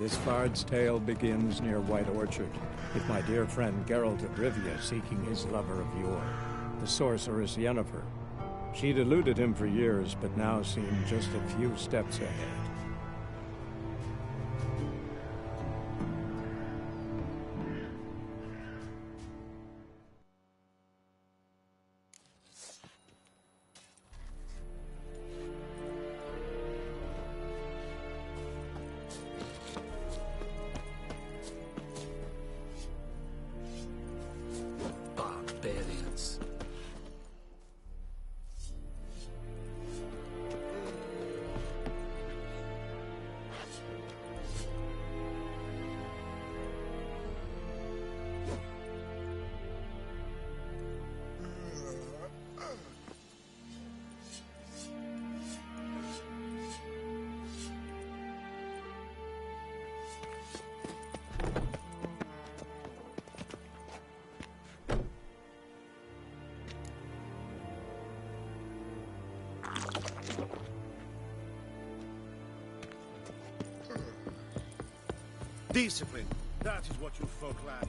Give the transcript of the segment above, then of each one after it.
This bard's tale begins near White Orchard, with my dear friend Geralt of Rivia seeking his lover of yore, the sorceress Yennefer. She'd eluded him for years, but now seemed just a few steps ahead. Barbarians. Discipline. That is what you folk lack.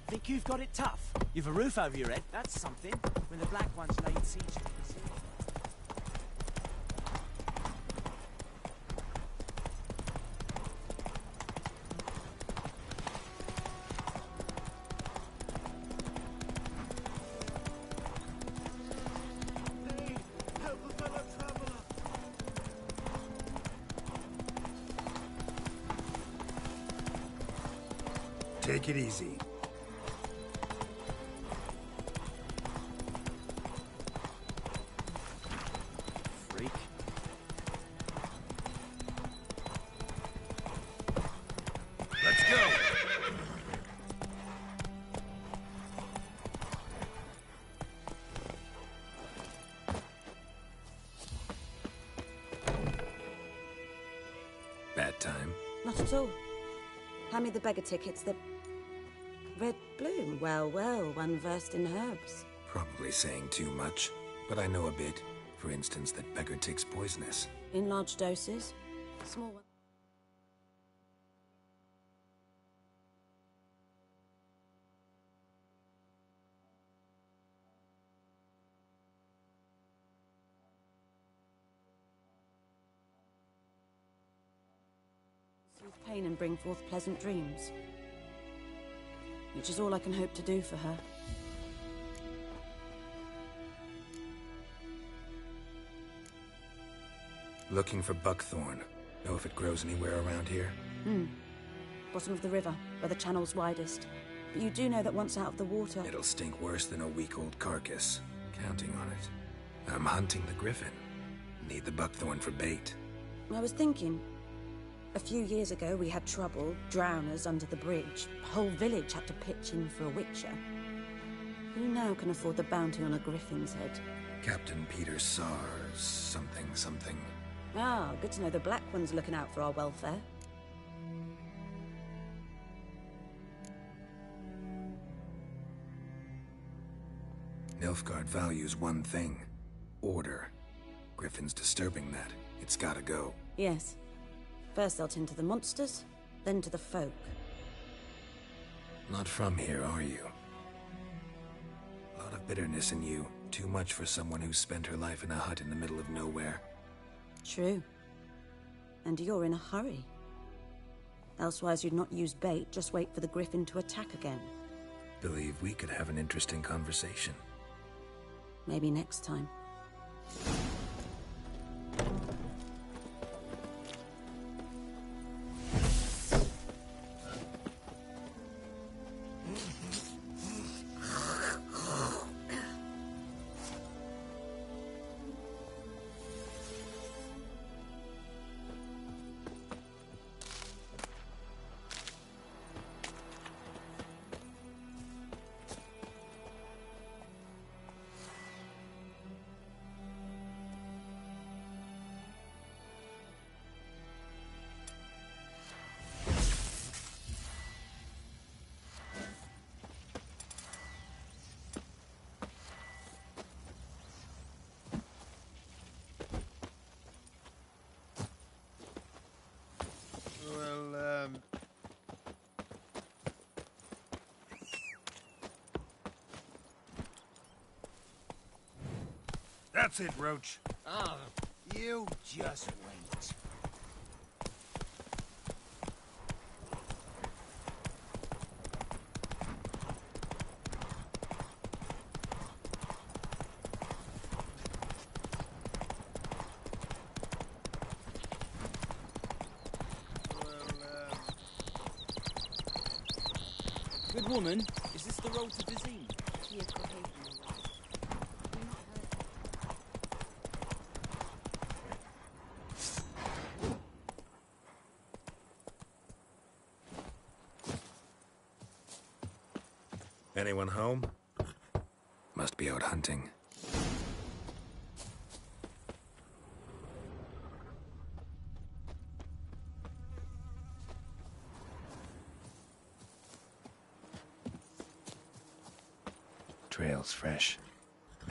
Think you've got it tough? You've a roof over your head, that's something. When the Black Ones laid siege to the city. Hey, help a fellow traveler. Take it easy. Freak. Let's go! Bad time? Not at all. Hand me the beggar tickets, the red bloom. Well, well, one versed in herbs. Probably saying too much, but I know a bit. For instance, that beggar tick's poisonous. In large doses. Small one. Soothe pain and bring forth pleasant dreams. Which is all I can hope to do for her. Looking for buckthorn. Know if it grows anywhere around here? Bottom of the river, where the channel's widest. But you do know that once out of the water... It'll stink worse than a week-old carcass. Counting on it. I'm hunting the griffin. Need the buckthorn for bait. I was thinking... A few years ago, we had trouble, drowners under the bridge. The whole village had to pitch in for a witcher. Who now can afford the bounty on a griffin's head? Captain Peter Sars... something. Ah, good to know the Black One's looking out for our welfare. Nilfgaard values one thing. Order. Griffin's disturbing that. It's gotta go. Yes. First they'll tend to the monsters, then to the folk. Not from here, are you? A lot of bitterness in you. Too much for someone who spent her life in a hut in the middle of nowhere. True. And you're in a hurry. Elsewise you'd not use bait, just wait for the griffin to attack again. Believe we could have an interesting conversation. Maybe next time. That's it, Roach. Oh, you just wait. Good woman, is this the road to Dizine? She is behaving all right. Do not hurt her. Anyone home? Must be out hunting. Trail's fresh.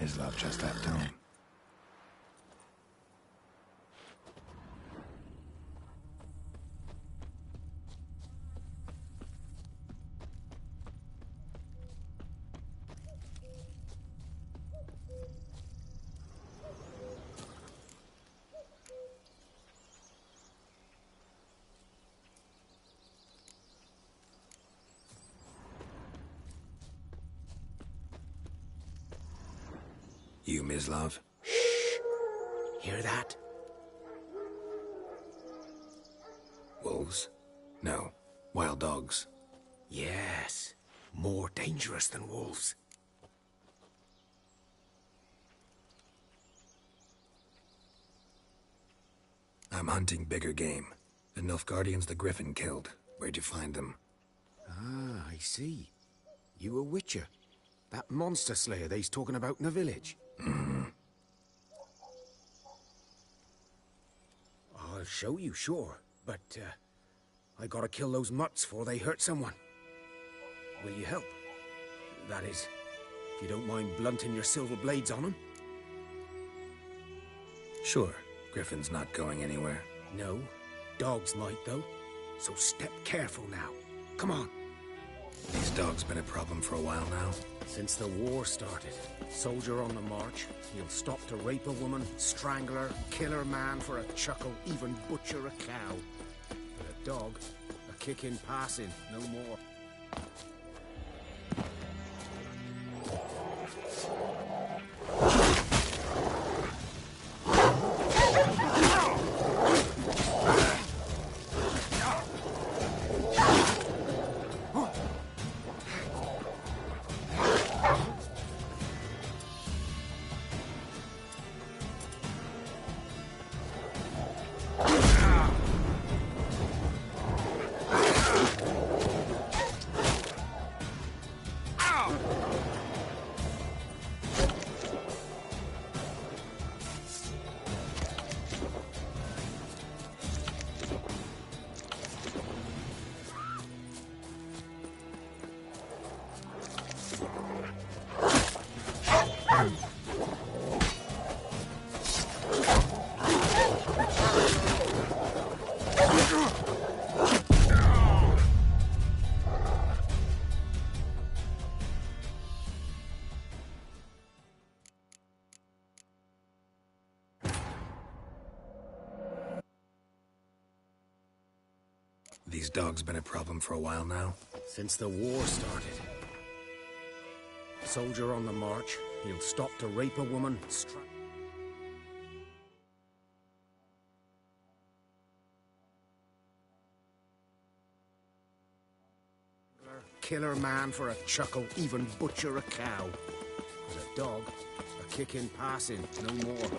Mislav just left home. You, Mislav? Hear that? Wolves? No. Wild dogs. Yes. More dangerous than wolves. I'm hunting bigger game. The Nilfgaardians the Griffin killed. Where'd you find them? Ah, I see. You a witcher. That monster slayer they's talking about in the village. I'll show you, sure. But, I gotta kill those mutts before they hurt someone. Will you help? That is, if you don't mind blunting your silver blades on them. Sure. Griffin's not going anywhere. No. Dogs might, though. So step careful now. Come on. These dogs been a problem for a while now. Since the war started, soldier on the march, he'll stop to rape a woman, strangle her, kill her man for a chuckle, even butcher a cow. But a dog, a kick in passing, no more. These dogs been a problem for a while now. Since the war started. Soldier on the march, he'll stop to rape a woman, kill her man for a chuckle, even butcher a cow. But a dog, a kick in passing, no more.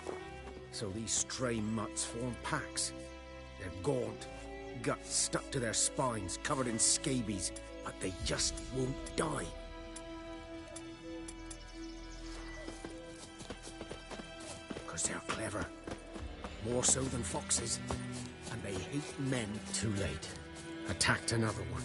So these stray mutts form packs. They're gaunt, guts stuck to their spines, covered in scabies, but they just won't die. Because they're clever. More so than foxes. And they hate men too late. Attacked another one.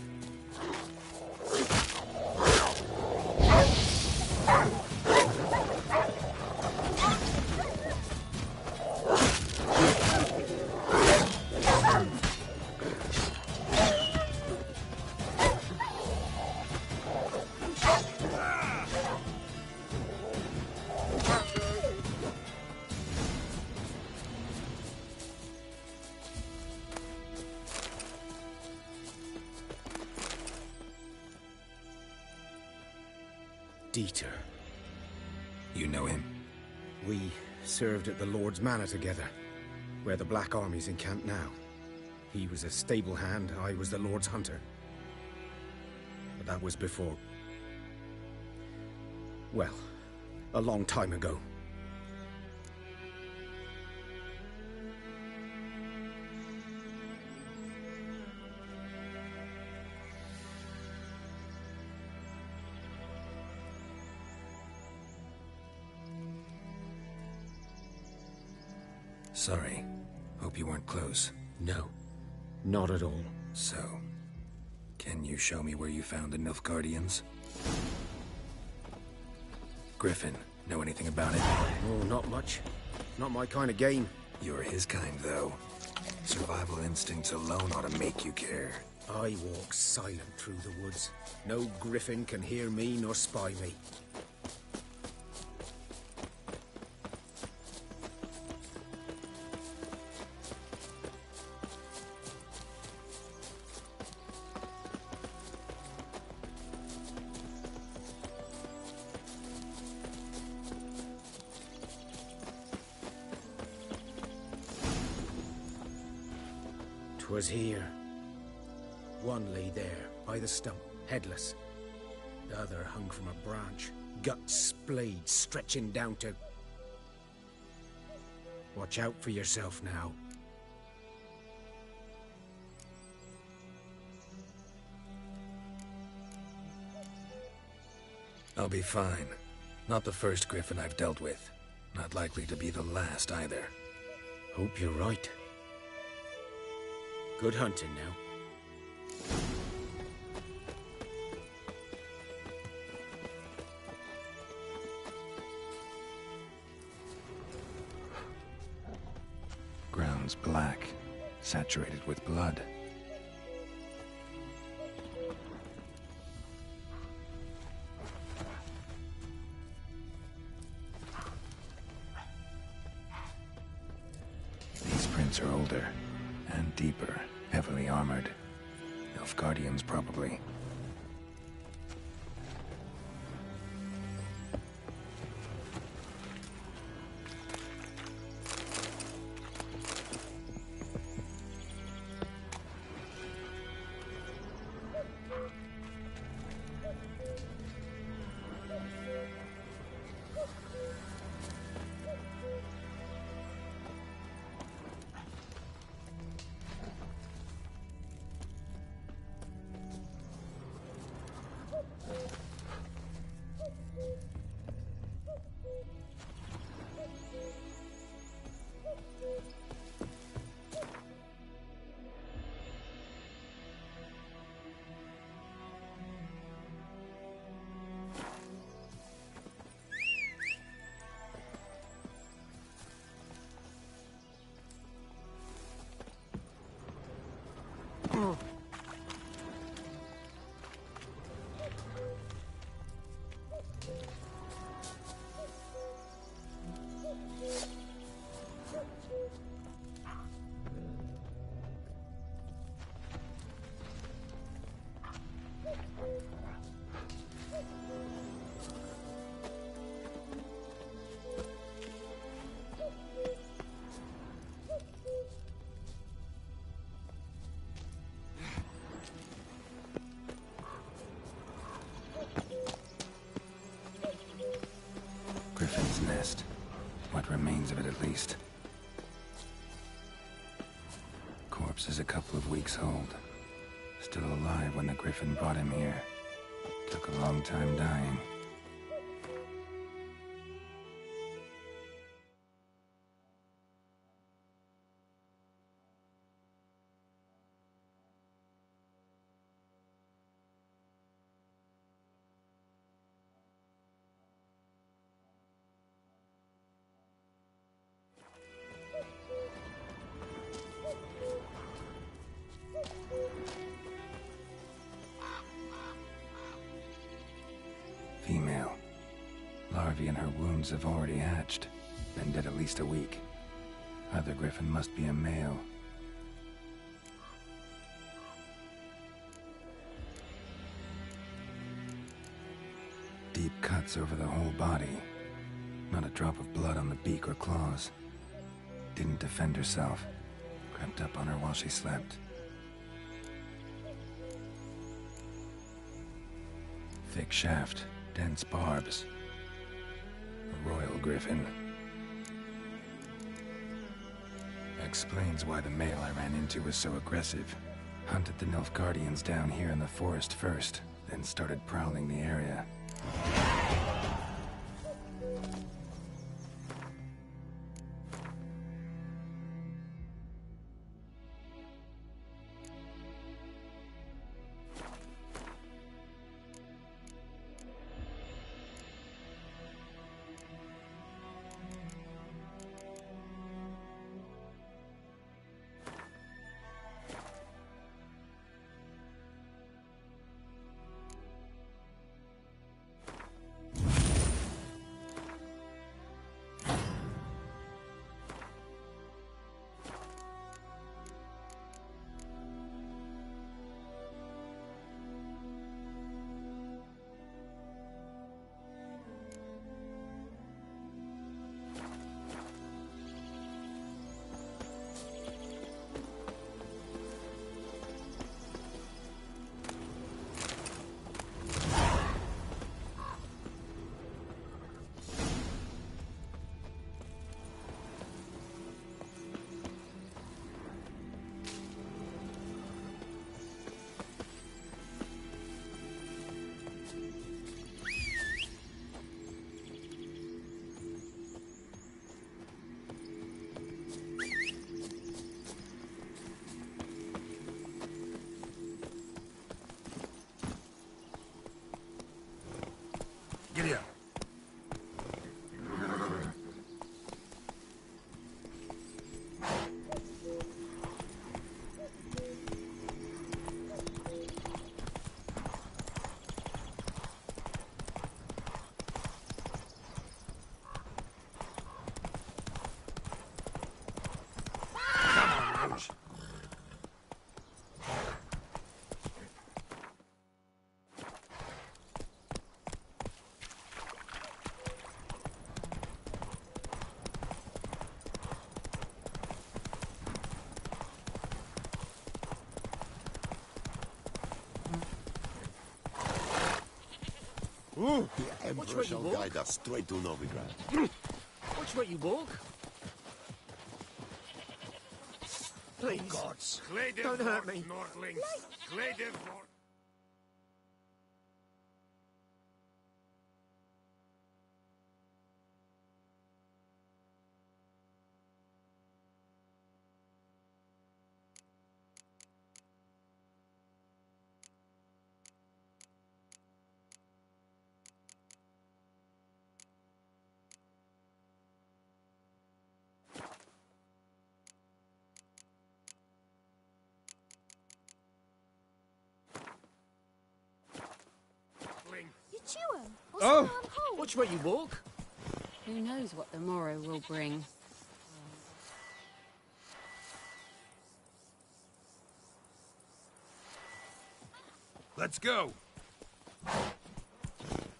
Dieter. You know him? We served at the Lord's Manor together, where the Black Army's encamped now. He was a stable hand, I was the Lord's hunter. But that was before... well, a long time ago. Sorry. Hope you weren't close. No, not at all. So, can you show me where you found the Nilfgaardians? Griffin, know anything about it? Oh, not much. Not my kind of game. You're his kind, though. Survival instincts alone ought to make you care. I walk silent through the woods. No griffin can hear me nor spy me. 'Twas here. One lay there, by the stump, headless. The other hung from a branch, guts splayed, stretching down to... Watch out for yourself now. I'll be fine. Not the first griffin I've dealt with. Not likely to be the last either. Hope you're right. Good hunting now. Ground's black, saturated with blood. These prints are older and deeper, heavily armored. Nilfgaardians, probably. Griffin's nest. What remains of it, at least. Corpse is a couple of weeks old. Still alive when the Griffin brought him here. Took a long time dying. Female. Larvae in her wounds have already hatched. Been dead at least a week. Other Griffin must be a male. Deep cuts over the whole body. Not a drop of blood on the beak or claws. Didn't defend herself. Crept up on her while she slept. Thick shaft, dense barbs. A royal griffin. Explains why the male I ran into was so aggressive. Hunted the Nilfgaardians down here in the forest first, then started prowling the area. Giddy up. The Emperor shall guide us straight to Novigrad. Watch where you walk. Please, Gods. don't hurt me. Nordlings. Gledevort. Oh! Watch where you walk. Who knows what the morrow will bring? Let's go.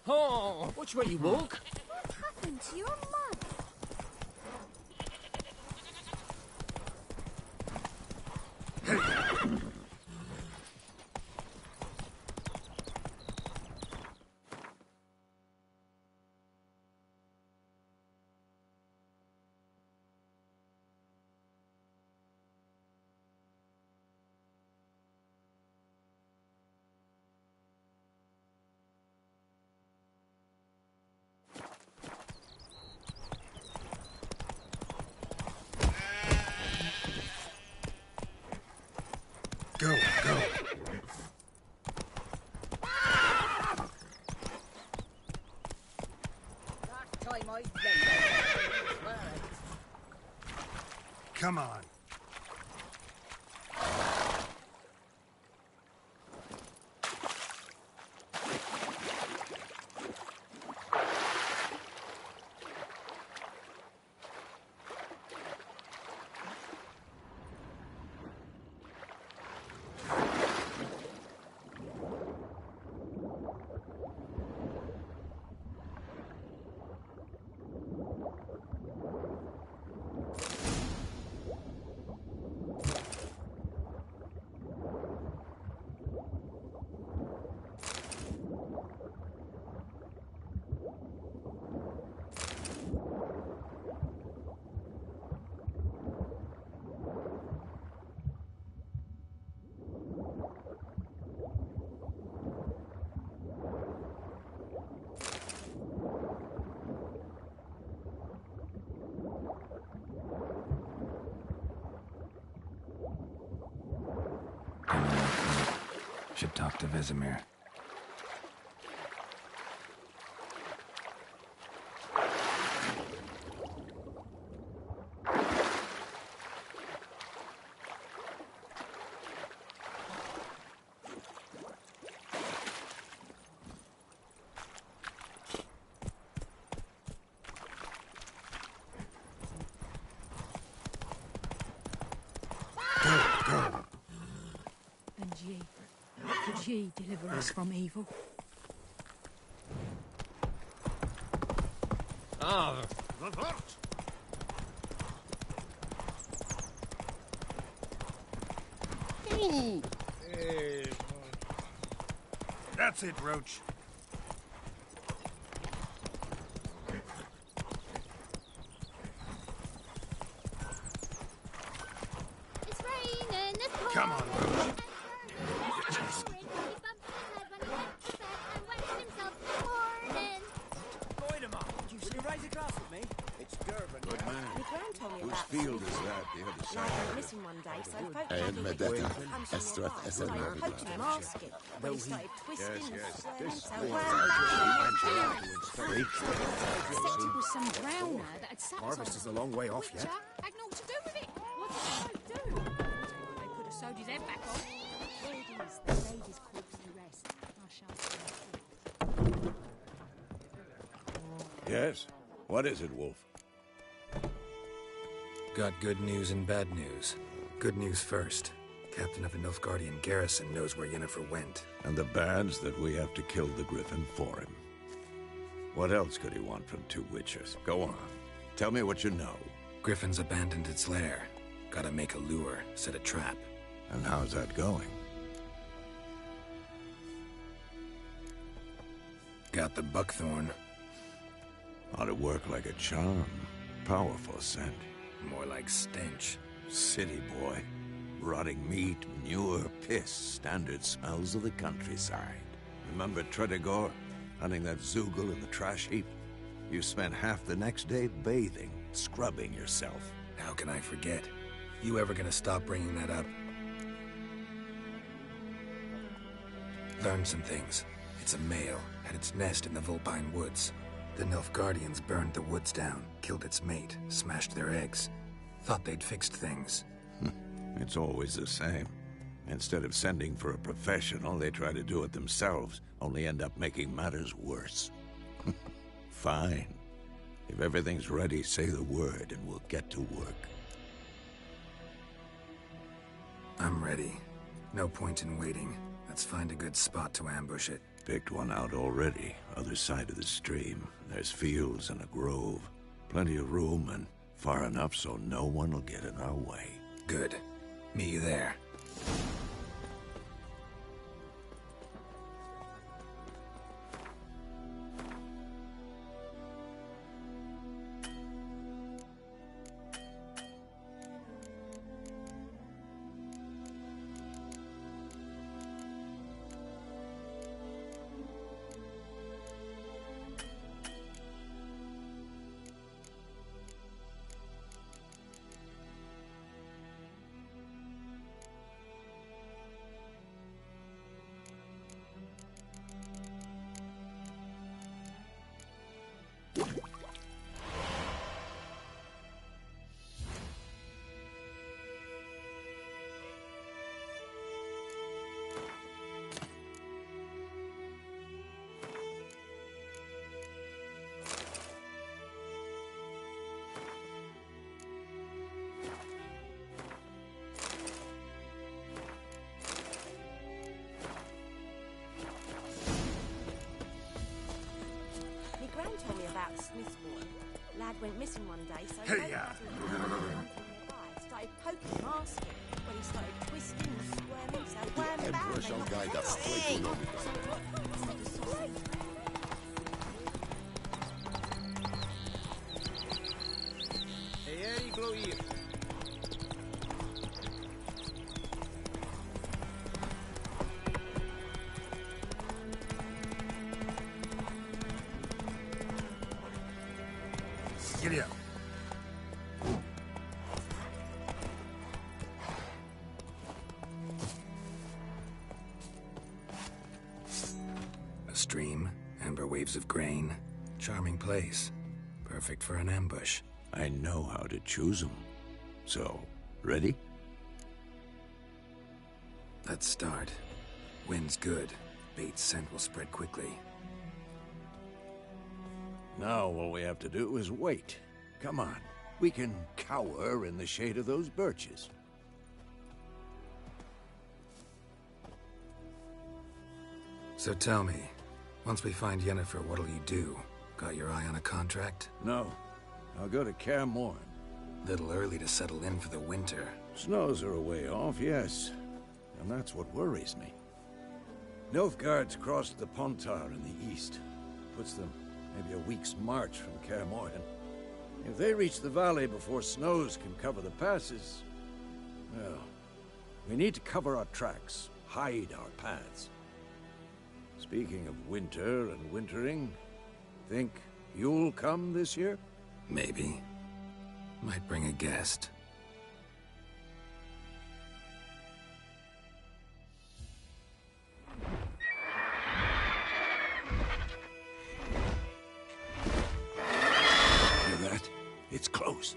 Oh! Watch where you walk. What happened to your mother? Go, go. Come on. Should talk to Vesemir. And ye, could ye deliver us from evil? Ah, what? Ooh. That's it, Roach. It's raining, it's pouring. Come on, Roach. Lloyd, will you raise a glass with me? It's Durban. Good man. My gran told me Whose about field is that? The other Lad side. went missing one day, so folk And gathered Medetta, together to come to Estrath, nearby, Essen, started Medetta. poking him, asking. When he started twisting and yes. swirling, This so way. Except it was some drowner that had sat Harvest on is a long way off yet. Witcher had naught to do with it. What did they do? They could have sewed his head back on. Ladies, the lady's corpse to rest. I shan't say. Yes? What is it, Wolf? Got good news and bad news. Good news first. Captain of a Nilfgaardian garrison knows where Yennefer went. And the bad's that we have to kill the Griffin for him. What else could he want from two witchers? Go on. Tell me what you know. Griffin's abandoned its lair. Gotta make a lure, set a trap. And how's that going? Got the buckthorn. Ought to work like a charm. Powerful scent. More like stench. City boy. Rotting meat, manure, piss. Standard smells of the countryside. Remember Tredegor? Hunting that Zoogle in the trash heap? You spent half the next day bathing, scrubbing yourself. How can I forget? You ever gonna stop bringing that up? Learned some things. It's a male, had its nest in the Vulpine Woods. The Nilfgaardians burned the woods down, killed its mate, smashed their eggs. Thought they'd fixed things. It's always the same. Instead of sending for a professional, they try to do it themselves, only end up making matters worse. Fine. If everything's ready, say the word and we'll get to work. I'm ready. No point in waiting. Let's find a good spot to ambush it. Picked one out already, other side of the stream. There's fields and a grove. Plenty of room and far enough so no one will get in our way. Good. Meet you there. My gran told me about Smith's boy. Lad went missing one day, so Hey, folk yeah. gathered nearby, started poking him, asking. When he started twisting and squirming, so wham The bam, Emperor they shall knocked guide him us out. straight to Novigrad. Giddy up. stream, amber waves of grain. Charming place. Perfect for an ambush. I know how to choose them. So, ready? Let's start. Wind's good. Bait's scent will spread quickly. Now all we have to do is wait. Come on. We can cower in the shade of those birches. So tell me, once we find Yennefer, what'll you do? Got your eye on a contract? No. I'll go to Kaer Morhen. Little early to settle in for the winter. Snows are a way off, yes. And that's what worries me. Nilfgaard's crossed the Pontar in the east. Puts them maybe a week's march from Kaer Morhen. If they reach the valley before snows can cover the passes, well, we need to cover our tracks, hide our paths. Speaking of winter and wintering, think you'll come this year? Maybe. Might bring a guest. Hear that? It's close.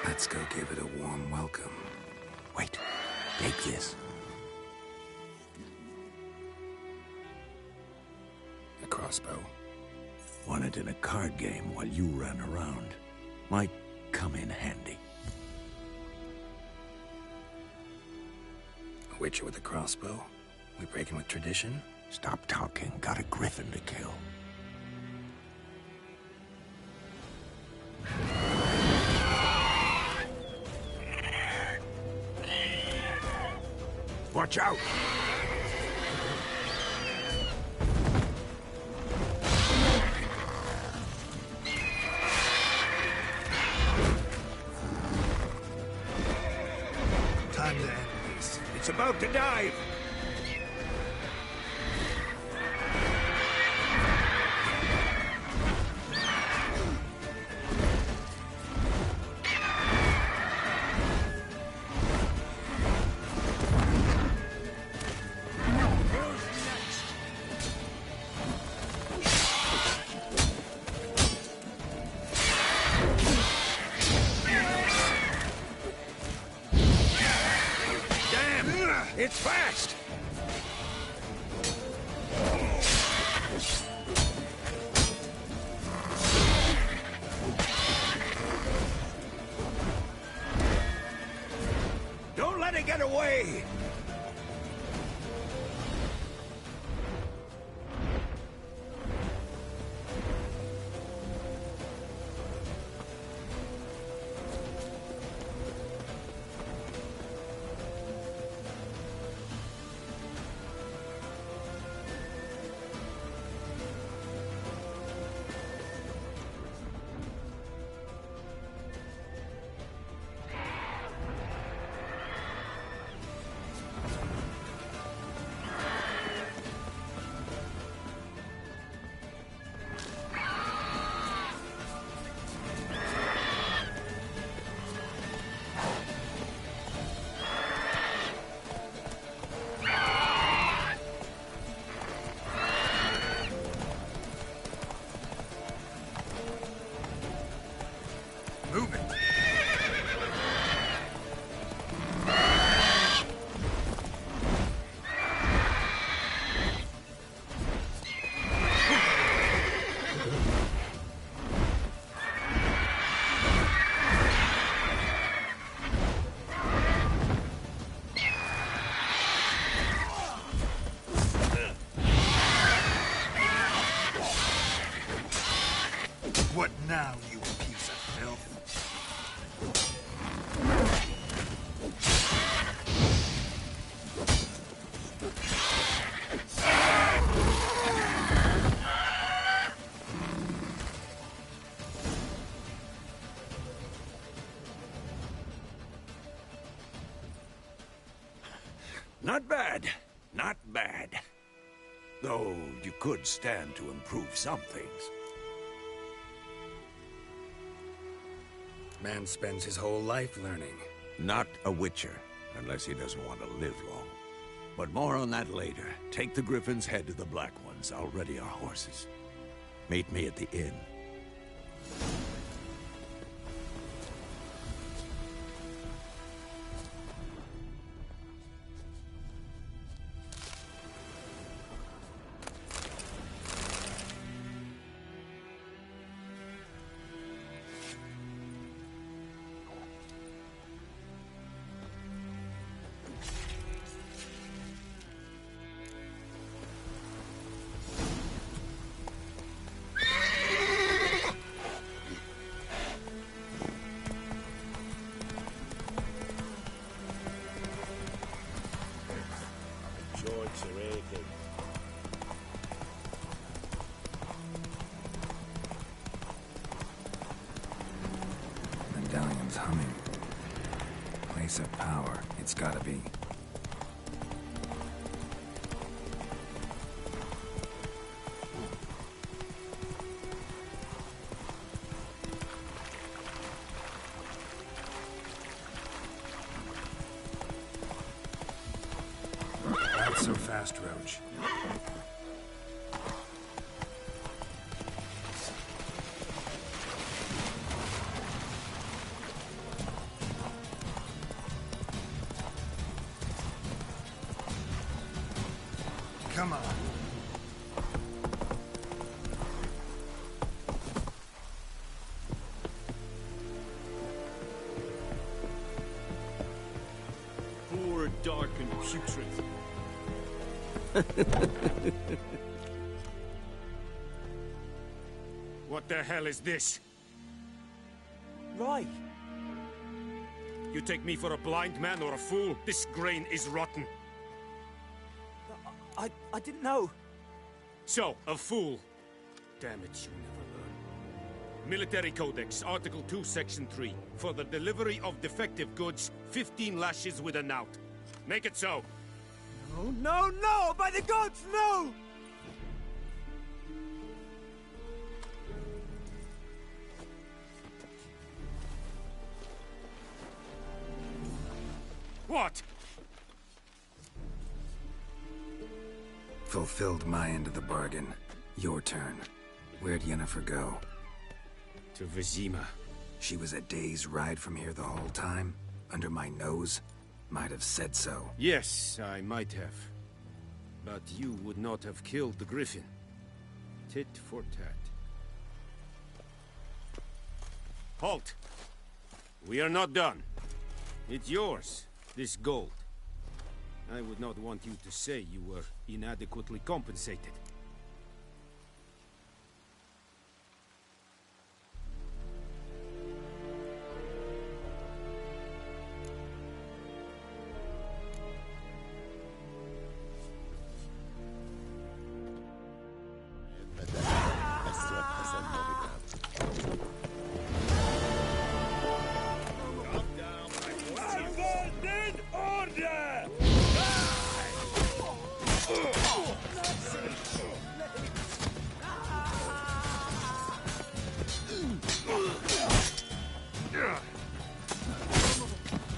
Let's go give it a warm welcome. Wait, take this. A crossbow. Won it in a card game while you ran around. Might come in handy. A witcher with a crossbow? We breaking with tradition? Stop talking. Got a griffin to kill. Watch out! Time to end this. It's about to dive! It's fast! Don't let it get away! Moving. What now, you piece of filth? Not bad. Not bad. Though you could stand to improve some things. Man spends his whole life learning. Not a witcher, unless he doesn't want to live long. But more on that later. Take the Griffin's head to the Black Ones. I'll ready our horses. Meet me at the inn. Joints are aching. Medallion's humming. Place of power, it's gotta be. Not so fast, Roach. Come on. Poor, dark, and putrid. What the hell is this? Right. You take me for a blind man or a fool? This grain is rotten. I didn't know. So, a fool. Damn it, you never learn. Military Codex, Article 2, Section 3. For the delivery of defective goods, 15 lashes with a knout. Make it so. No, no, no! By the gods, no! What? Fulfilled my end of the bargain. Your turn. Where'd Yennefer go? To Vizima. She was a day's ride from here the whole time? Under my nose? Might have said so. Yes, I might have. But you would not have killed the Griffin. Tit for tat. Halt! We are not done. It's yours, this gold. I would not want you to say you were inadequately compensated.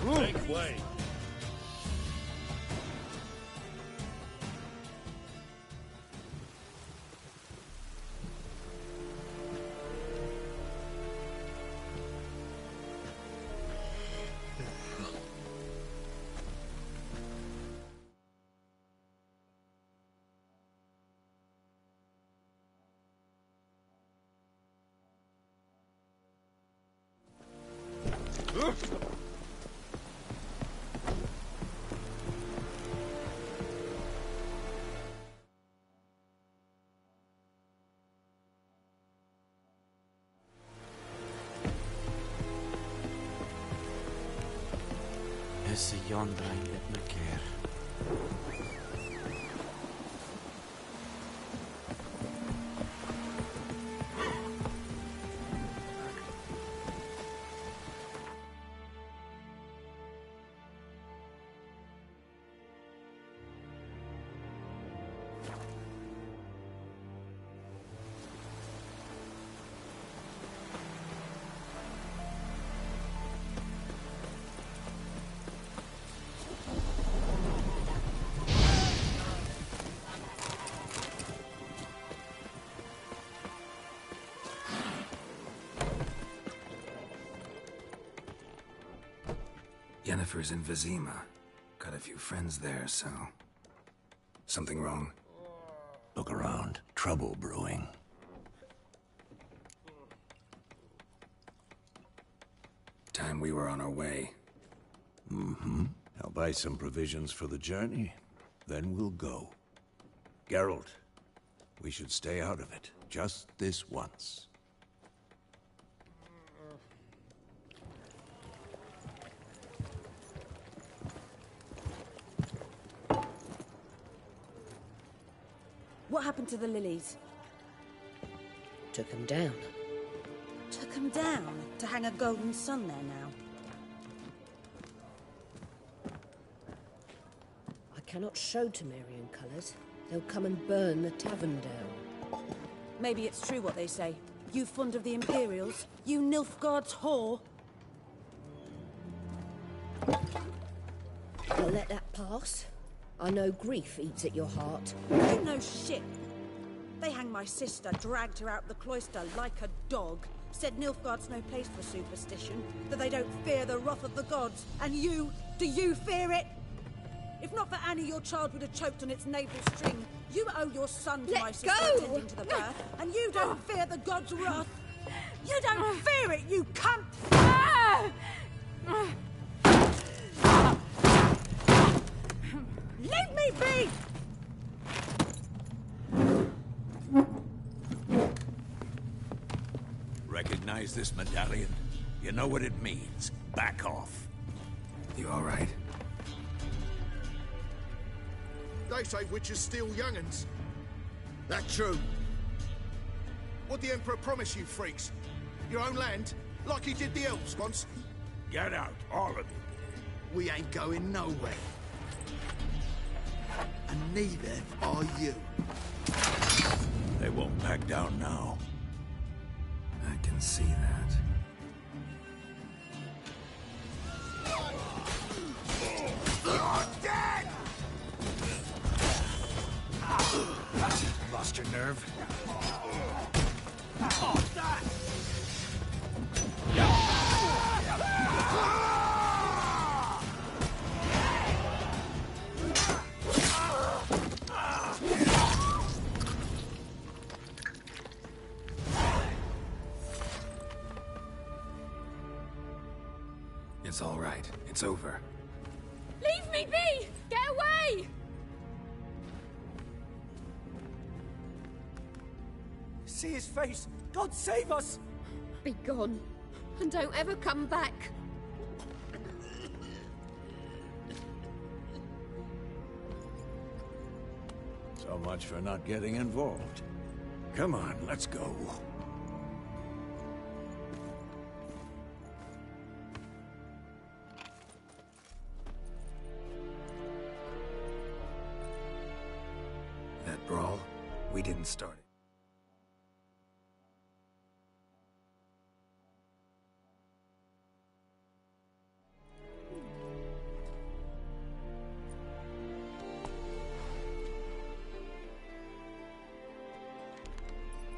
Make way. Esse yonder ain't letting her care. Yennefer's in Vizima. Got a few friends there, so... Something wrong? Look around. Trouble brewing. Time we were on our way. Mm-hmm. I'll buy some provisions for the journey. Then we'll go. Geralt, we should stay out of it. Just this once. What happened to the lilies? Took him down. Took them down to hang a golden sun there now. I cannot show Temerian colours. They'll come and burn the tavern down. Maybe it's true what they say. You fond of the Imperials? You Nilfgaard's whore? I'll let that pass. I know grief eats at your heart. You know shit. They hanged my sister, dragged her out the cloister like a dog. Said Nilfgaard's no place for superstition, that they don't fear the wrath of the gods. And you, do you fear it? If not for Annie, your child would have choked on its navel string. You owe your son to my sister attending to the birth, and you don't fear the gods' wrath. You don't fear it, you cunt! Leave me be! Recognize this medallion? You know what it means. Back off. You all right? They say witches steal young'uns. That true. What the Emperor promise you, freaks? Your own land? Like he did the elves once? Get out, all of you. We ain't going nowhere. And neither are you. They won't back down now. I can see that. You're dead! Lost your nerve? It's all right. It's over. Leave me be! Get away! See his face! God save us! Be gone, and don't ever come back. So much for not getting involved. Come on, let's go. That brawl, we didn't start it.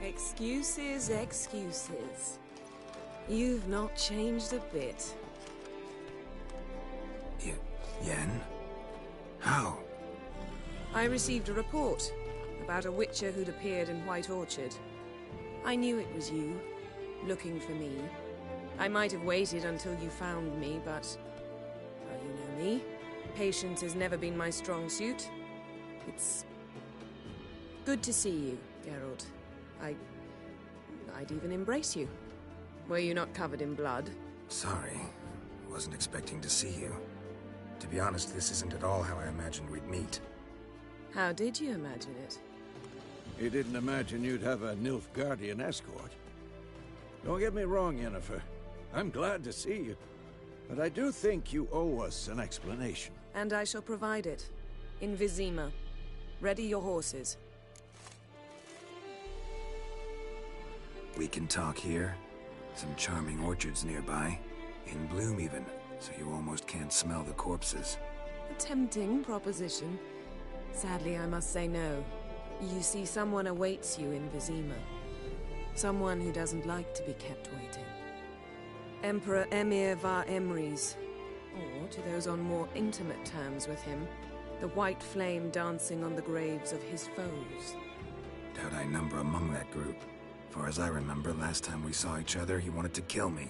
Excuses, excuses. You've not changed a bit. Yen? How? I received a report about a witcher who'd appeared in White Orchard. I knew it was you, looking for me. I might have waited until you found me, but... well, you know me. Patience has never been my strong suit. It's... good to see you, Geralt. I'd even embrace you. Were you not covered in blood? Sorry. Wasn't expecting to see you. To be honest, this isn't at all how I imagined we'd meet. How did you imagine it? You didn't imagine you'd have a Nilfgaardian escort. Don't get me wrong, Yennefer. I'm glad to see you. But I do think you owe us an explanation. And I shall provide it. In Vizima. Ready your horses. We can talk here. Some charming orchards nearby. In bloom even, so you almost can't smell the corpses. A tempting proposition. Sadly, I must say no. You see, someone awaits you in Vizima. Someone who doesn't like to be kept waiting. Emperor Emir var Emrys. Or or to those on more intimate terms with him, the white flame dancing on the graves of his foes. Doubt I number among that group. Far as I remember, last time we saw each other, he wanted to kill me.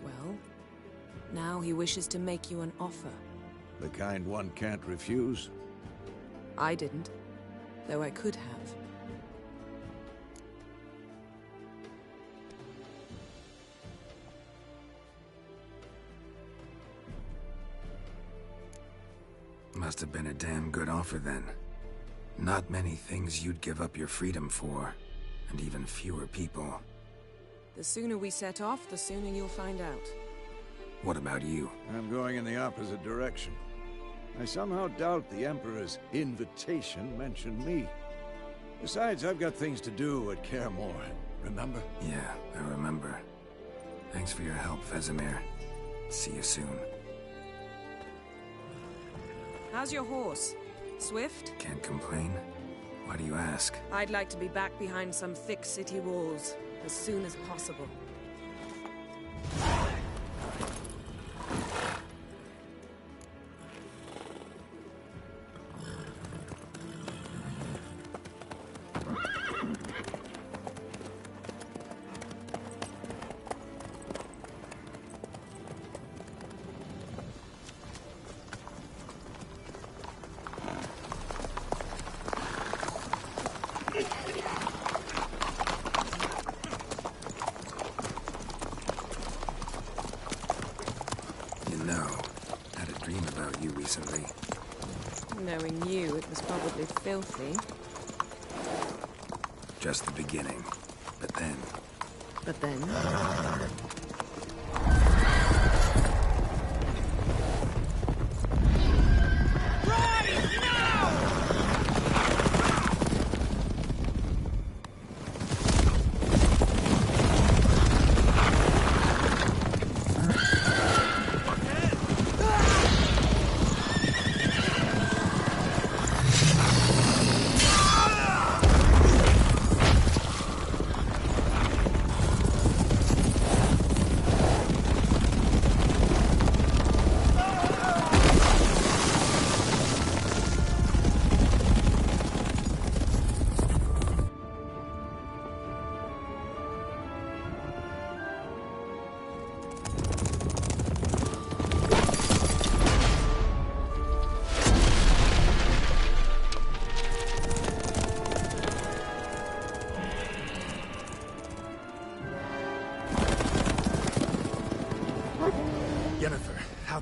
Well, now he wishes to make you an offer. The kind one can't refuse? I didn't, though I could have. Must have been a damn good offer then. Not many things you'd give up your freedom for, and even fewer people. The sooner we set off, the sooner you'll find out. What about you? I'm going in the opposite direction. I somehow doubt the Emperor's invitation mentioned me. Besides, I've got things to do at Kaer, remember? Yeah, I remember. Thanks for your help, Vesemir. See you soon. How's your horse? Swift? Can't complain. Why do you ask? I'd like to be back behind some thick city walls as soon as possible. Recently. Knowing you, it was probably filthy. Just the beginning. But then... But then?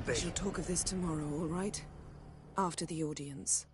We shall talk of this tomorrow, all right? After the audience.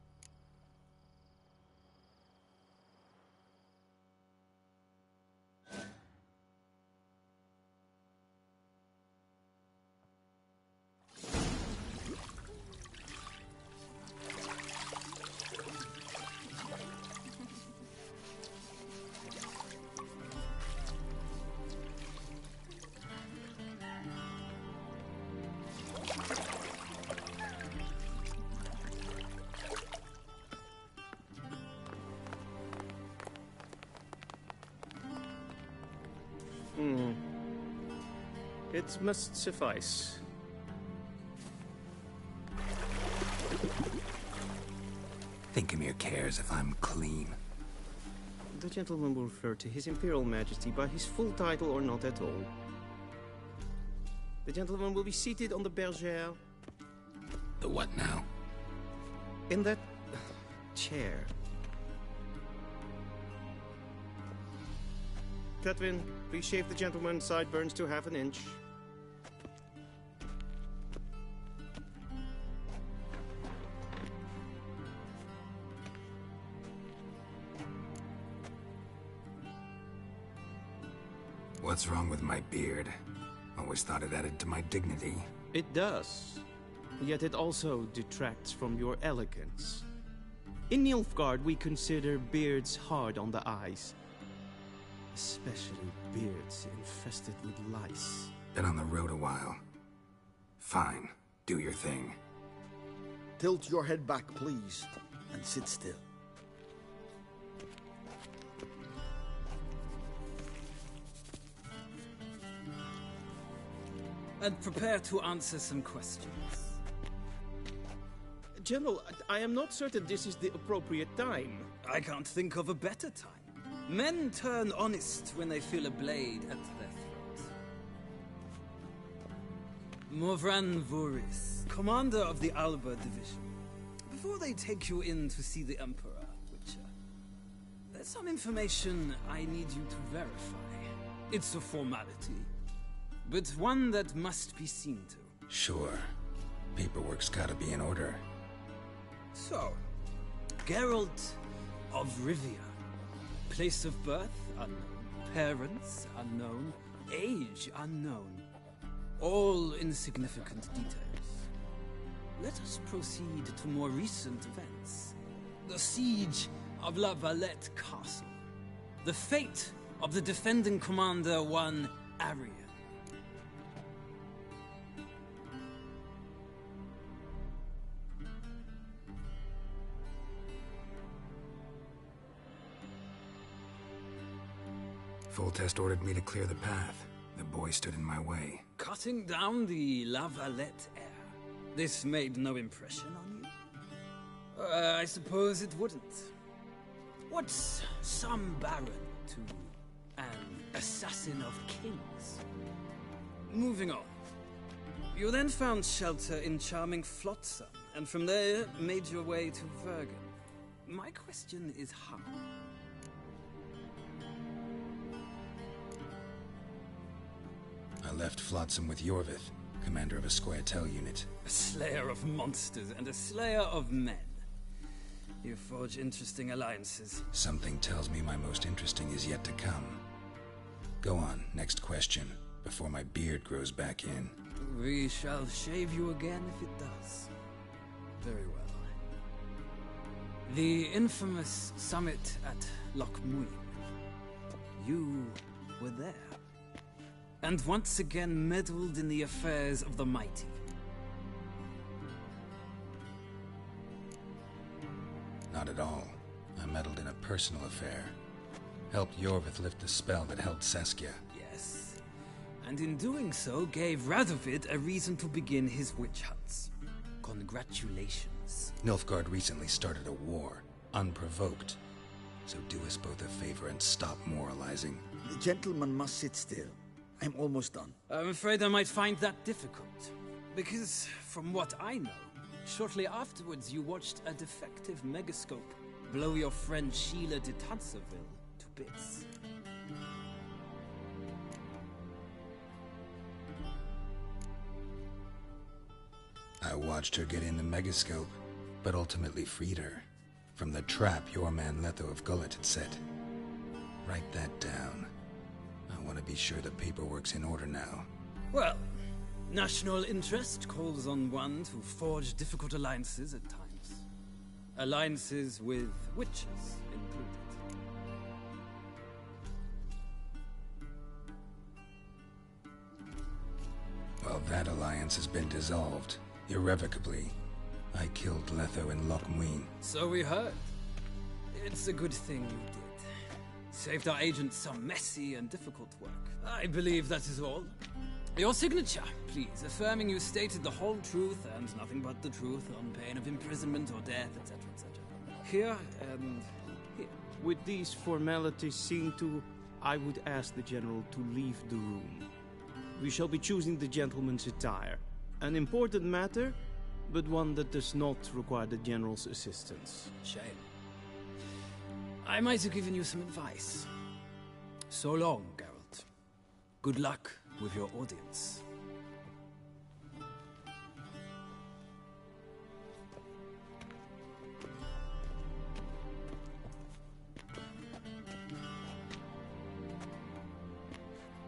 It must suffice. Thinkemir cares if I'm clean. The gentleman will refer to His Imperial Majesty by his full title or not at all. The gentleman will be seated on the bergère. The what now? In that chair. Catwin, please shave the gentleman's sideburns to ½ an inch. What's wrong with my beard? Always thought it added to my dignity. It does. Yet it also detracts from your elegance. In Nilfgaard, we consider beards hard on the eyes. Especially beards infested with lice. Been on the road a while. Fine. Do your thing. Tilt your head back, please, and sit still. And prepare to answer some questions. General, I am not certain this is the appropriate time. I can't think of a better time. Men turn honest when they feel a blade at their throat. Morvran Voris, commander of the Alba Division. Before they take you in to see the Emperor, Witcher, there's some information I need you to verify. It's a formality, but one that must be seen to. Sure. Paperwork's gotta be in order. So, Geralt of Rivia. Place of birth, unknown. Parents, unknown. Age, unknown. All insignificant details. Let us proceed to more recent events. The siege of La Valette Castle. The fate of the defending commander, one Arian. Foltest ordered me to clear the path. The boy stood in my way. Cutting down the La Valette heir. This made no impression on you? I suppose it wouldn't. What's some baron to an assassin of kings? Moving on. You then found shelter in charming Flotsam, and from there made your way to Vergen. My question is how? I left Flotsam with Yorvith, commander of a Squaretel unit. A slayer of monsters and a slayer of men. You forge interesting alliances. Something tells me my most interesting is yet to come. Go on, next question, before my beard grows back in. We shall shave you again if it does. Very well. The infamous summit at Loch Muin. You were there. And once again meddled in the affairs of the mighty. Not at all. I meddled in a personal affair. Helped Yorvith lift the spell that held Saskia. Yes. And in doing so, gave Radovid a reason to begin his witch hunts. Congratulations. Nilfgaard recently started a war, unprovoked. So do us both a favor and stop moralizing. The gentleman must sit still. I'm almost done. I'm afraid I might find that difficult. Because, from what I know, shortly afterwards you watched a defective megascope blow your friend Sheila de Tanserville to bits. I watched her get in the megascope, but ultimately freed her from the trap your man Letho of Gullet had set. Write that down. I want to be sure the paperwork's in order now. Well, national interest calls on one to forge difficult alliances at times. Alliances with witches included. Well, that alliance has been dissolved, irrevocably. I killed Letho in Loch Muin. So we heard. It's a good thing you did. Saved our agents some messy and difficult work. I believe that is all. Your signature, please, affirming you stated the whole truth and nothing but the truth on pain of imprisonment or death, etc., etc. Here and here. With these formalities seen to, I would ask the General to leave the room. We shall be choosing the gentleman's attire. An important matter, but one that does not require the General's assistance. Shame. I might have given you some advice. So long, Geralt. Good luck with your audience.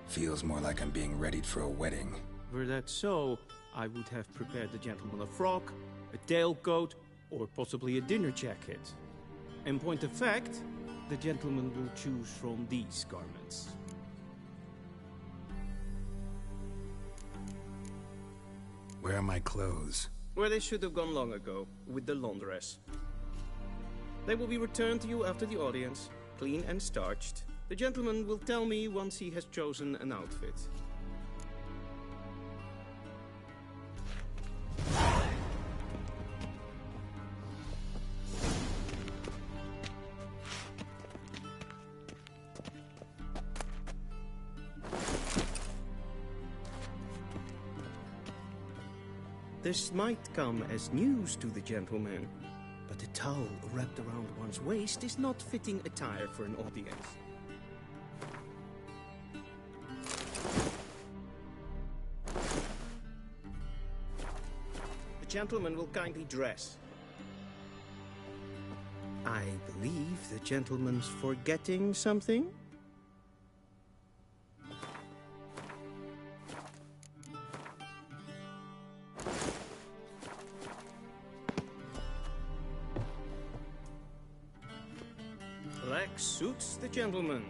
Feels more like I'm being readied for a wedding. Were that so, I would have prepared the gentleman a frock, a tailcoat, or possibly a dinner jacket. In point of fact, the gentleman will choose from these garments. Where are my clothes? Where they should have gone long ago, with the laundress. They will be returned to you after the audience, clean and starched. The gentleman will tell me once he has chosen an outfit. This might come as news to the gentleman, but a towel wrapped around one's waist is not fitting attire for an audience. The gentleman will kindly dress. I believe the gentleman's forgetting something? Black suits the gentleman.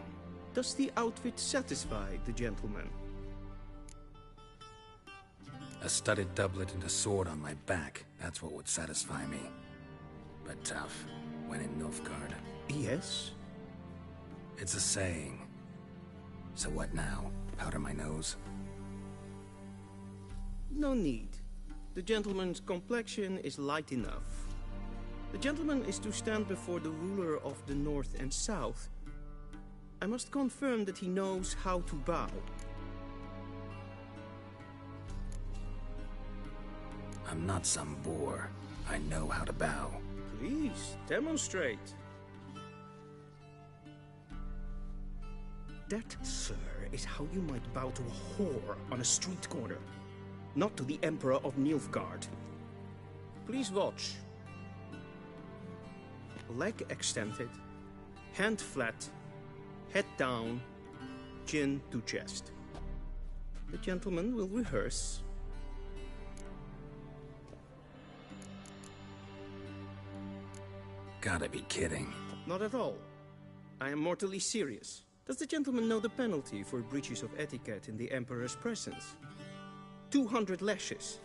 Does the outfit satisfy the gentleman? A studded doublet and a sword on my back, that's what would satisfy me. But tough, when in Nilfgaard. Yes? It's a saying. So what now? Powder my nose? No need. The gentleman's complexion is light enough. The gentleman is to stand before the ruler of the North and South. I must confirm that he knows how to bow. I'm not some boor. I know how to bow. Please, demonstrate. That, sir, is how you might bow to a whore on a street corner, not to the Emperor of Nilfgaard. Please watch. Leg extended, hand flat, head down, chin to chest. The gentleman will rehearse. Gotta be kidding. Not at all. I am mortally serious. Does the gentleman know the penalty for breaches of etiquette in the Emperor's presence? 200 lashes.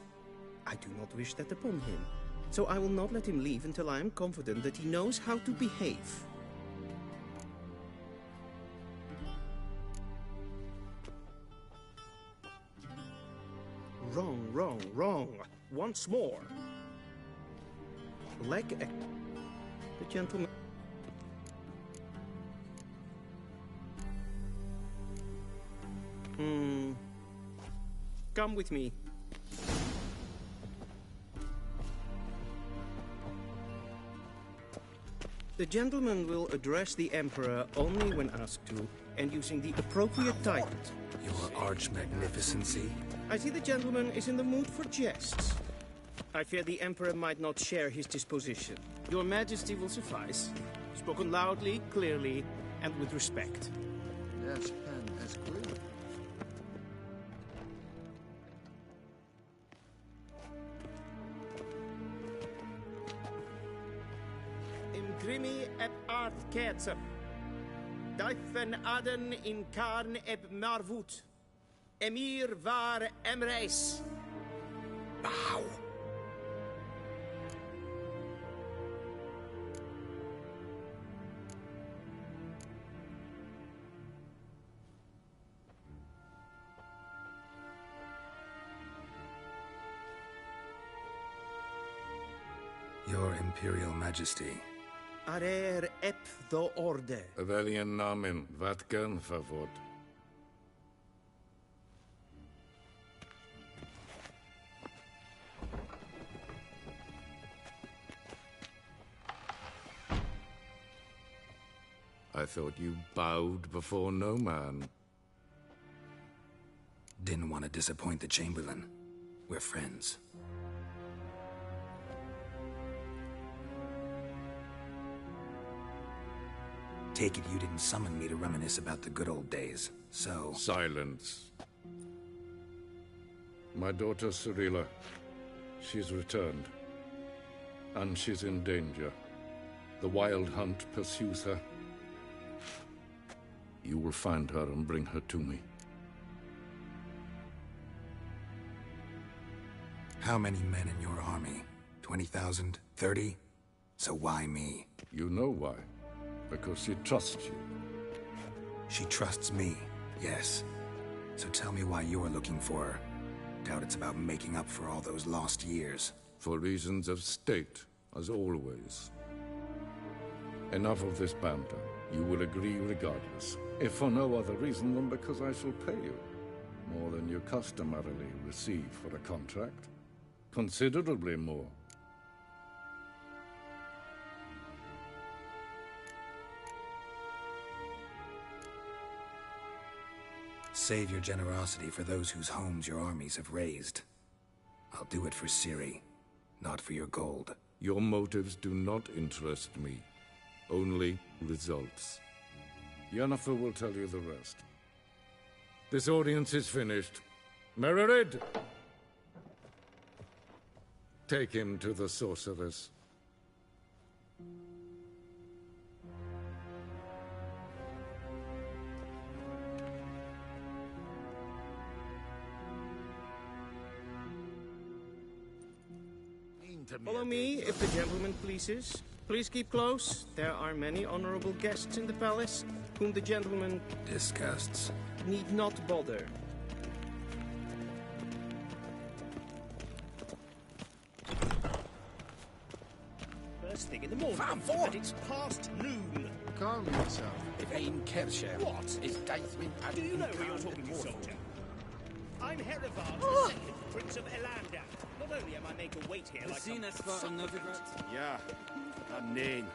I do not wish that upon him, so I will not let him leave until I am confident that he knows how to behave. Wrong, wrong, wrong. Once more. The gentleman... Come with me. The gentleman will address the Emperor only when asked to, and using the appropriate titles. Your Arch-Magnificency? I see the gentleman is in the mood for jests. I fear the Emperor might not share his disposition. Your Majesty will suffice. Spoken loudly, clearly, and with respect. Yes, and as clear. Imgrimi eb art ketzer. Dijfen aden in karn eb marvoet. Emir var emreis. Bow. Your Imperial Majesty. Arer ep the orde. Weljen namen, wat kan favor? I thought you bowed before no man. Didn't want to disappoint the Chamberlain. We're friends. Take it you didn't summon me to reminisce about the good old days, so... Silence. My daughter Cirilla, she's returned. And she's in danger. The Wild Hunt pursues her. You will find her and bring her to me. How many men in your army? 20,000? 30? So why me? You know why. Because she trusts you. She trusts me, yes. So tell me why you're looking for her. Doubt it's about making up for all those lost years. For reasons of state, as always. Enough of this banter. You will agree regardless. If for no other reason than because I shall pay you. More than you customarily receive for a contract. Considerably more. Save your generosity for those whose homes your armies have razed. I'll do it for Ciri, not for your gold. Your motives do not interest me. Only results. Yennefer will tell you the rest. This audience is finished. Mererid! Take him to the sorceress. Follow me, if the gentleman pleases. Please keep close. There are many honorable guests in the palace, whom the gentleman disgusts. Need not bother. First thing in the morning, and it's past noon. Calm yourself. If Aim Kersher. What? Is Daithwin? Do you know who you're talking to, soldier? I'm Herivard, the second Prince of Elander. Not only am I made to wait here like some... Ja, am neen.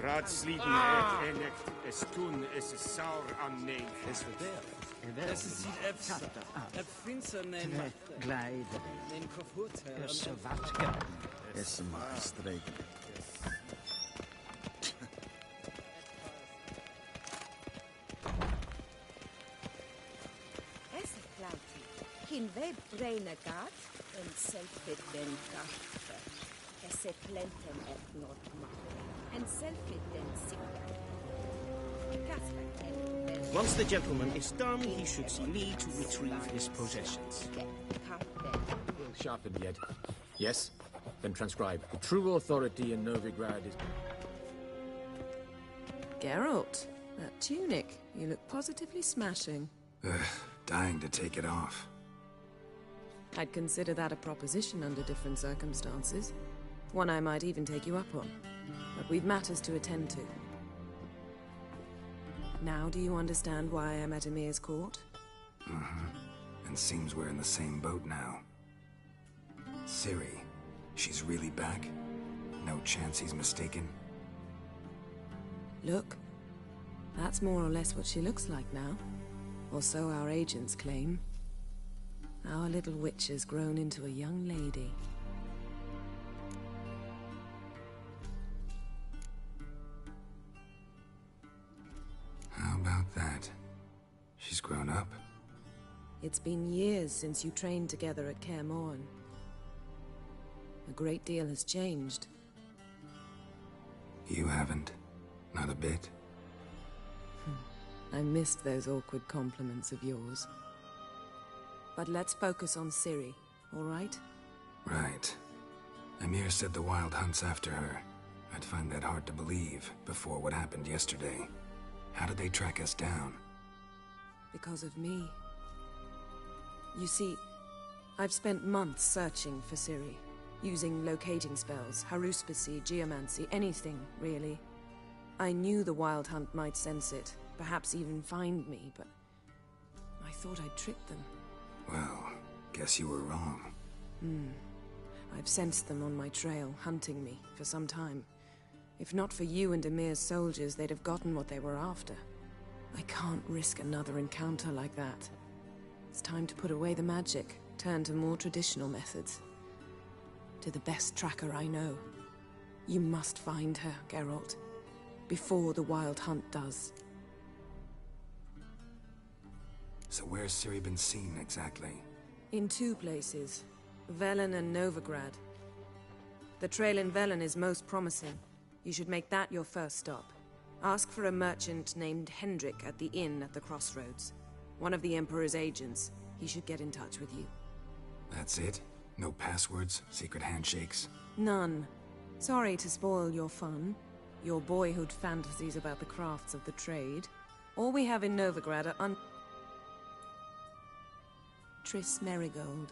Raadsliden het enigt, es tun, es is saur am neen. Es verderf. Es is ziet het finster neem. Glijden. Neem kaputt, Es watken. Es maagstreek. Hin we braine gat en selfit den gachte. Esse plenten et not mache. En selfit den sikka. Once the gentleman is done, he should see me to retrieve his possessions. Will sharpen yet. Yes? Then transcribe. The true authority in Novigrad is... Geralt, that tunic. You look positively smashing. Dying to take it off. I'd consider that a proposition under different circumstances. One I might even take you up on. But we've matters to attend to. Now do you understand why I'm at Emir's court? And seems we're in the same boat now. Ciri, she's really back? No chance he's mistaken? Look, that's more or less what she looks like now. Or so our agents claim. Our little witch has grown into a young lady. How about that? She's grown up. It's been years since you trained together at Kaer Morhen. A great deal has changed. You haven't. Not a bit. I missed those awkward compliments of yours. But let's focus on Ciri, all right? Right. Emir said the Wild Hunt's after her. I'd find that hard to believe before what happened yesterday. How did they track us down? Because of me. You see, I've spent months searching for Ciri, using locating spells, haruspicy, geomancy, anything, really. I knew the Wild Hunt might sense it, perhaps even find me, but I thought I'd tricked them. Well, guess you were wrong. I've sensed them on my trail, hunting me, for some time. If not for you and Emir's soldiers, they'd have gotten what they were after. I can't risk another encounter like that. It's time to put away the magic, turn to more traditional methods. To the best tracker I know. You must find her, Geralt. Before the Wild Hunt does. So where's Ciri been seen, exactly? In two places. Velen and Novigrad. The trail in Velen is most promising. You should make that your first stop. Ask for a merchant named Hendrik at the inn at the crossroads. One of the Emperor's agents. He should get in touch with you. That's it? No passwords? Secret handshakes? None. Sorry to spoil your fun. Your boyhood fantasies about the crafts of the trade. All we have in Novigrad are Triss Merigold.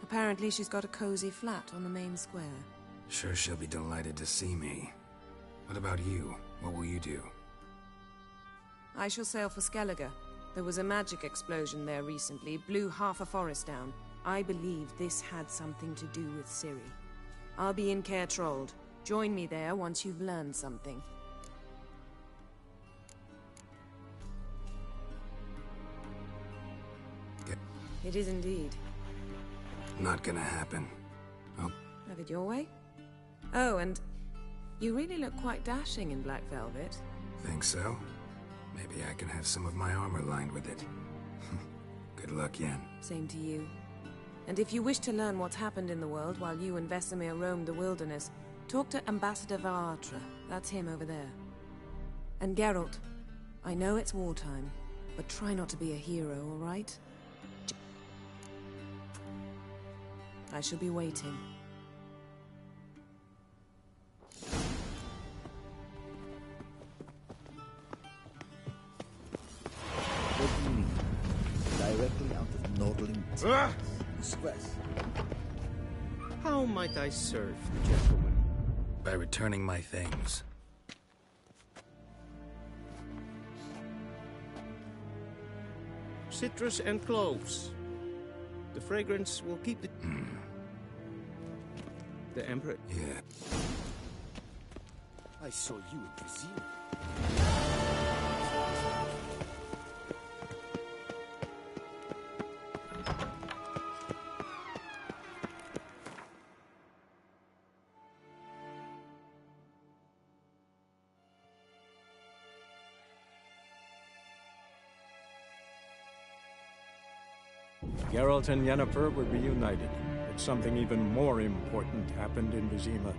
Apparently she's got a cozy flat on the main square. Sure she'll be delighted to see me. What about you? What will you do? I shall sail for Skellige. There was a magic explosion there recently, blew half a forest down. I believe this had something to do with Ciri. I'll be in Caer Trold. Join me there once you've learned something. It is indeed. Not gonna happen. Oh. Have it your way? Oh, and you really look quite dashing in black velvet. Think so? Maybe I can have some of my armor lined with it. Good luck, Yen. Same to you. And if you wish to learn what's happened in the world while you and Vesemir roamed the wilderness, talk to Ambassador Varatra. That's him over there. And Geralt, I know it's wartime, but try not to be a hero, all right? I shall be waiting. What do you need? Directly out of Nordling. Express. How might I serve the gentleman? By returning my things. Citrus and cloves. The fragrance will keep the... The Emperor... Yeah. I saw you in Brazil. Geralt and Yennefer were reunited, but something even more important happened in Vizima.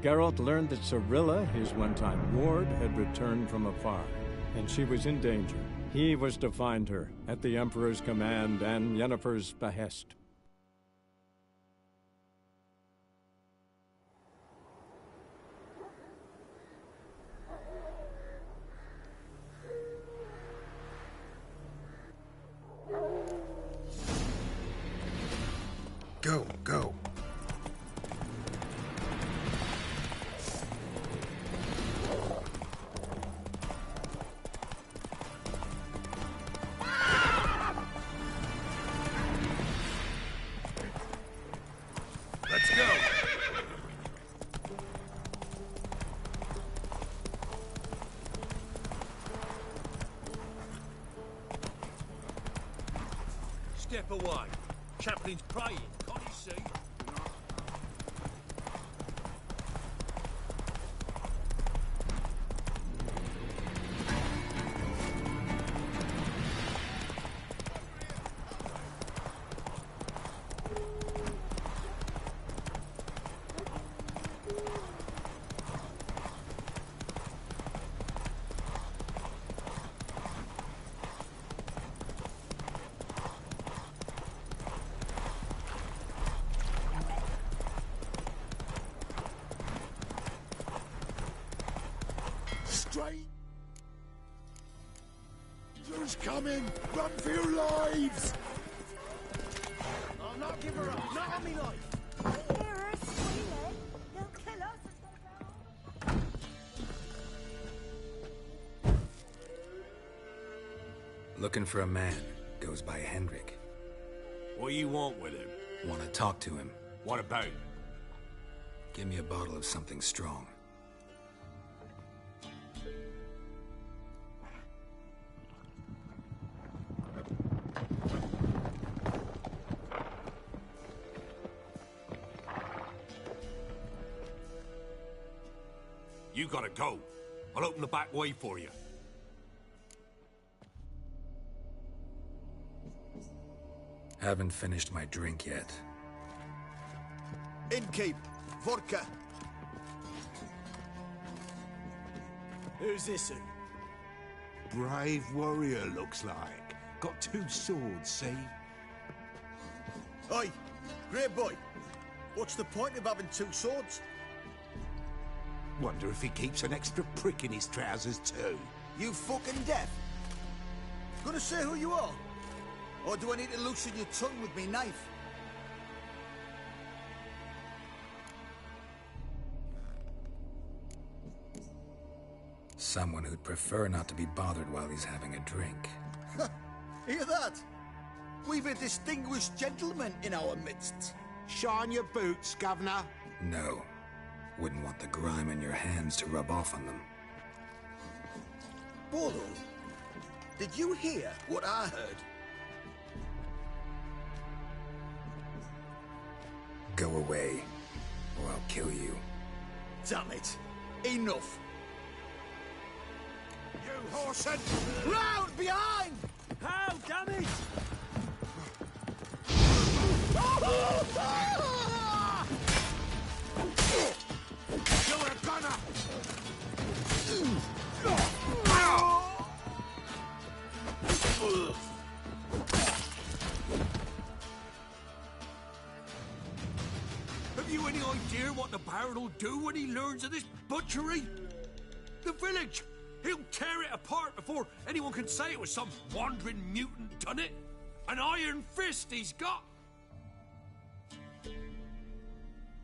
Geralt learned that Cirilla, his one-time ward, had returned from afar, and she was in danger. He was to find her, at the Emperor's command and Yennefer's behest. Go, go. Let's go! Step away. Chaplain's praying. Can't you see? Strangers coming! Run for your lives! I'll not give her up. Not on me life. We hear her squealing. They'll kill us if they don't. Looking for a man. Goes by Hendrik. What do you want with him? Want to talk to him. What about? Give me a bottle of something strong. You gotta go. I'll open the back way for you. Haven't finished my drink yet. Innkeep, vodka. Who's this? Brave warrior, looks like. Got 2 swords, see? Oi, great boy. What's the point of having 2 swords? Wonder if he keeps an extra prick in his trousers, too. You fucking deaf? Gonna say who you are? Or do I need to loosen your tongue with me knife? Someone who'd prefer not to be bothered while he's having a drink. Hear that? We've a distinguished gentleman in our midst. Shine your boots, Governor. No. Wouldn't want the grime in your hands to rub off on them. Bolo, did you hear what I heard? Go away, or I'll kill you. Damn it. Enough. You horsehead! Round behind! How, damn it! You're a gunner! Have you any idea what the Baron will do when he learns of this butchery? The village! He'll tear it apart before anyone can say it was some wandering mutant done it. An iron fist he's got!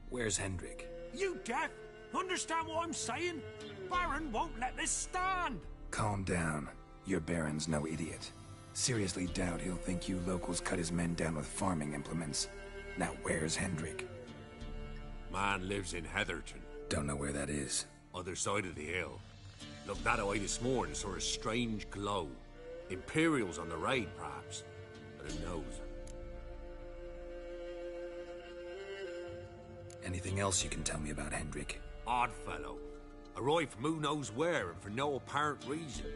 Where's Hendrik? You deaf? Understand what I'm saying? Baron won't let this stand! Calm down. Your Baron's no idiot. Seriously doubt he'll think you locals cut his men down with farming implements. Now where's Hendrik? Man lives in Heatherton. Don't know where that is. Other side of the hill. Looked that way this morning, saw a strange glow. Imperials on the raid, perhaps. But who knows? Anything else you can tell me about Hendrik? Odd fellow. Arrived from who knows where and for no apparent reason.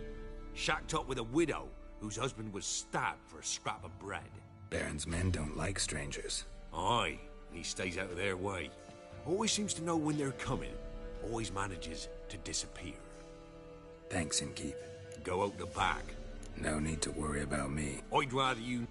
Shacked up with a widow whose husband was stabbed for a scrap of bread. Baron's men don't like strangers. Aye, and he stays out of their way. Always seems to know when they're coming. Always manages to disappear. Thanks, Innkeep. Go out the back. No need to worry about me. I'd rather you...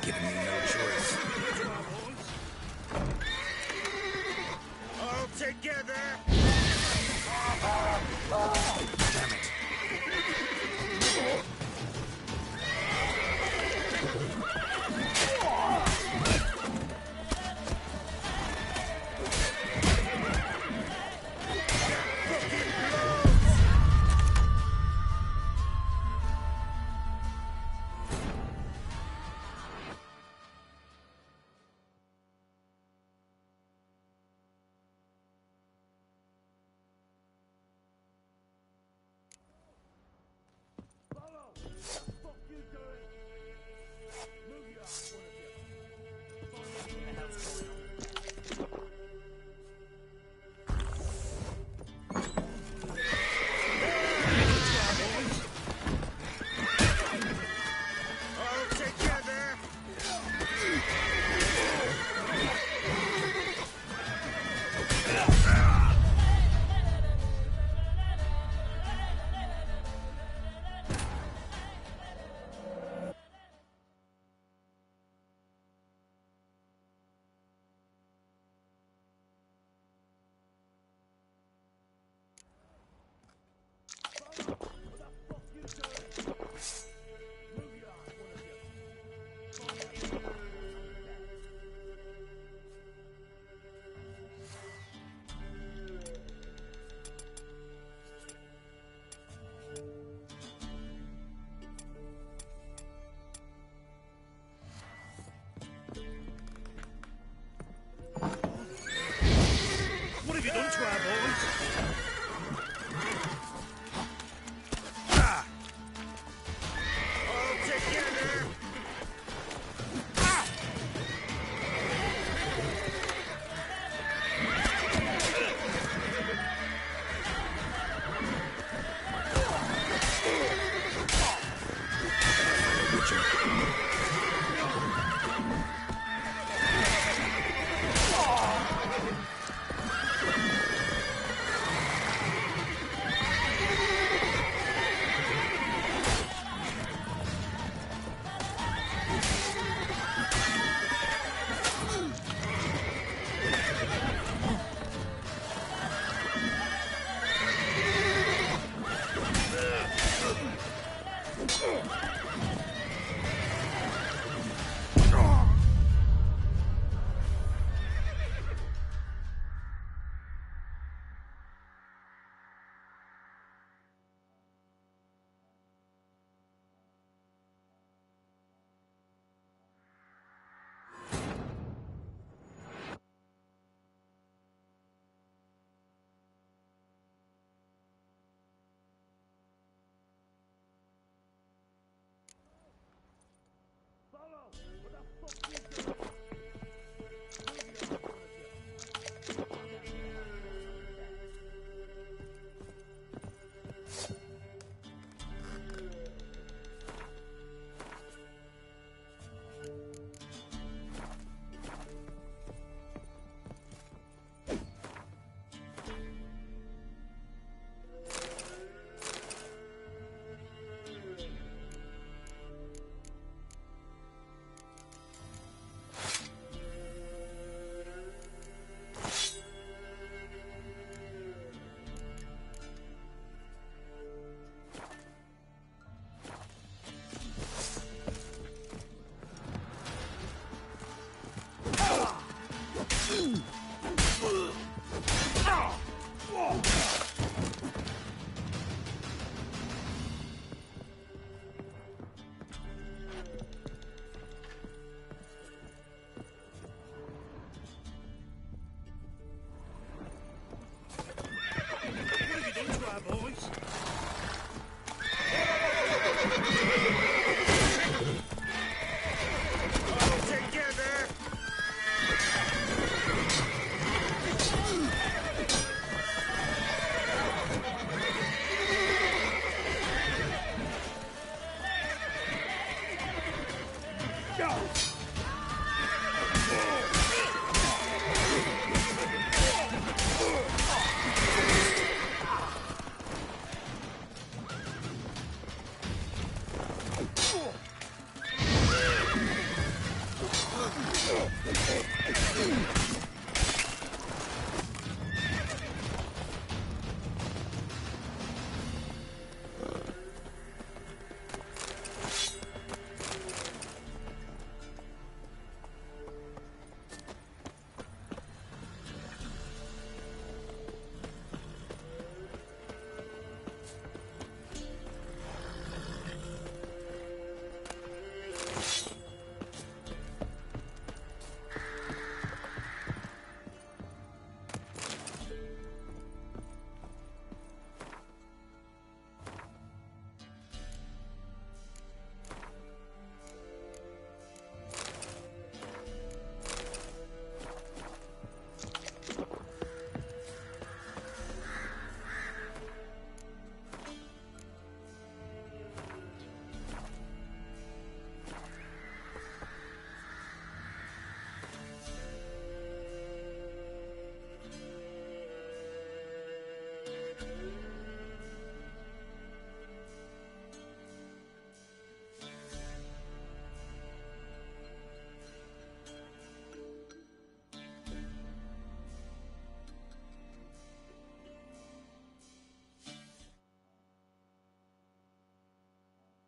Giving me no choice. All together! Damn it. What have you done to our boys?